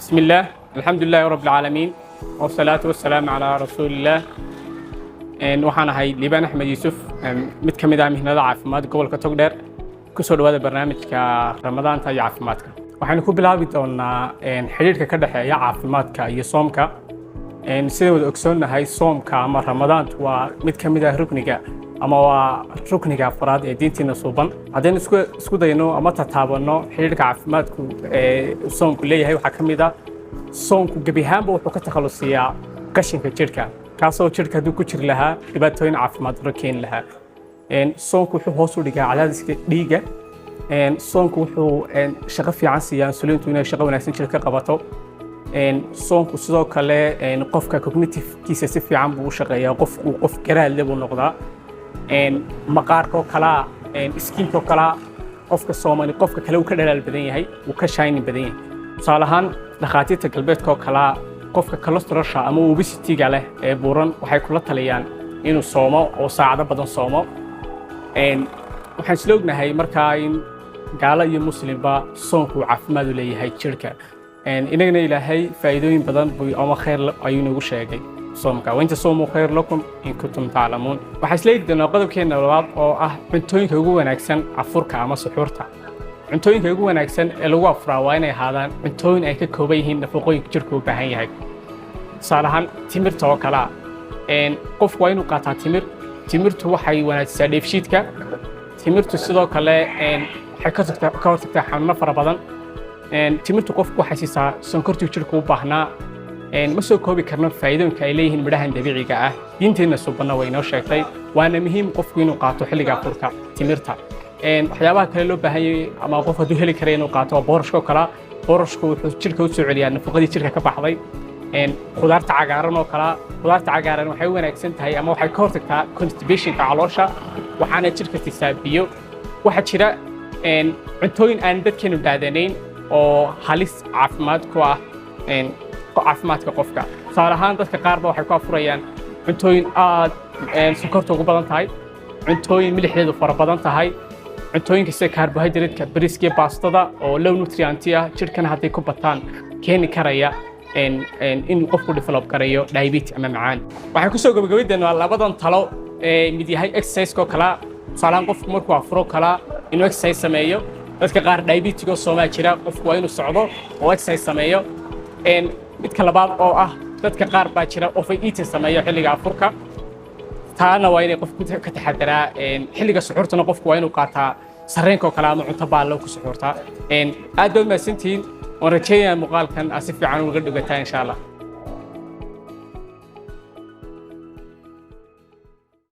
بسم الله الحمد لله رب العالمين والصلاة والسلام على رسول الله waxaan ahay Liibaan Axmed Yuusuf mid ka mid ah mihnada caafimaad gobolka Togdheer ku soo dhawaada barnaamijka Ramadaanta iyo caafimaadka waxaan ku bilaabi doonaa xiriirka ka dhaxeeya caafimaadka iyo soomka sida wada ogsoonahay soomka ama Ramadaantu waa mid ka mid ah rukniga ama waa rukniga afraad ee diinteena suuban haddii isku dayno ama tataabano xiriirka caafimaadku soomku leeyahay waxa ka mid ah soomku gabi ahaanba wuxuu ka takhalusiyaa qashinka jirka kaasoo jirka hadduu ku jiri lahaa dhibaatooyin caafimaad darro keeni lahaa soomku wuxuu hoos u dhigaa cadaadiska dhiigga soomku wuxuu shaqo fiican siiyaa insuliintu inay shaqo wanaagsan jirka ka qabato soomku sidoo kale qofka cognitive-kiisa si fiican buu u shaqeeyaa qof garaad leh buu noqdaa maqaarka oo kala skinka oo kala qofka soomani qofka kale uu ka dhalaal badan yahay uu ka shaynin badan yahay tusaale ahaan dhakhaatiirta galbeedka oo kala qofka cholesterol ama obesity-ga leh ee buuran waxay kula taliyaan inuu soomo oo saacado badan soomo waxaan isla ognahay markaa in gaalo iyo muslimba soonku caafimaad u leeyahay jirka inagana ilaahay faa'iidooyin badan ama khayr ayuu nagu sheegay soomka waynta soomu khayr lakum in kuntum ta'lamuun waxaan isla eegi doonaa qodobkeena labaad oo ah cuntooyinka ugu wanaagsan afurka ama suxuurta cuntooyinka ugu wanaagsan ee lagu afuraa waa inay ahaadaan cuntooyin ay ka kooban yihiin nafaqooyinka jirku u baahan yahay tusaale ahaan timirta oo kale qofku waa inuu qaataa timirtu waxay wanaajisaa dheefshiidka timirtu sidoo kale waxay ka hortagtaa xanuuno fara badan timirtu qofku waxay siisaa sonkortii jirku u baahnaa ma soo koobi karno faa'iidooyinka ay leeyihiin midhahan dabiiciga ah diinteenna suubanna way inoo sheegtay waana muhiim qofku inuu qaato xilliga afurka timirta waxyaabaha kale loo baahan yahay ama qof hadduu heli kara inuu qaato boorashka oo kale boorashku wuxuu jirka u soo celiyaa nafaqadii jirka ka baxday khudaarta cagaaran oo kale khudaarta cagaaran waxay u wanaagsan tahay ama waxay ka hortagtaa constipationka caloosha waxaana jirka siisaa biyo waxaa jira cuntooyin aan dadkeenu dhaadanayn oo halis caafimaad ku ah caafimaadka qofka tusaale ahaan dadka qaarba waxay ku afurayaan cuntooyin aad sonkorta ugu badan tahay cuntooyin milixdeedu fara badan tahay cuntooyinka sida carbohydrate-ka bariiska iyo baastada oo low nutrient ah jirkana hadday ku bataan keeni karaya in qofku develop karayo diabetes ama macaan waxaan ku soo gabagabaynaynaa labadan talo mid yahay exercise-ka oo kala tusaale qofku markuu afuro kala inuu exercise sameeyo dadka qaar diabetes oo Soomaaliya jira qofku waa inuu socdo oo exercise sameeyo midka labaad oo ah dadka qaar baa jira overeating sameeyo xilliga afurka taana waa inay qofku ka taxadaraa xilliga suxuurtana qofku waa inuu qaataa sarreenka oo kale ama cunto baallo ku suxuurtaa aad baad mahadsantihiin waan rajaynayaa muuqaalkan si fiican uga dhigataa insha Allah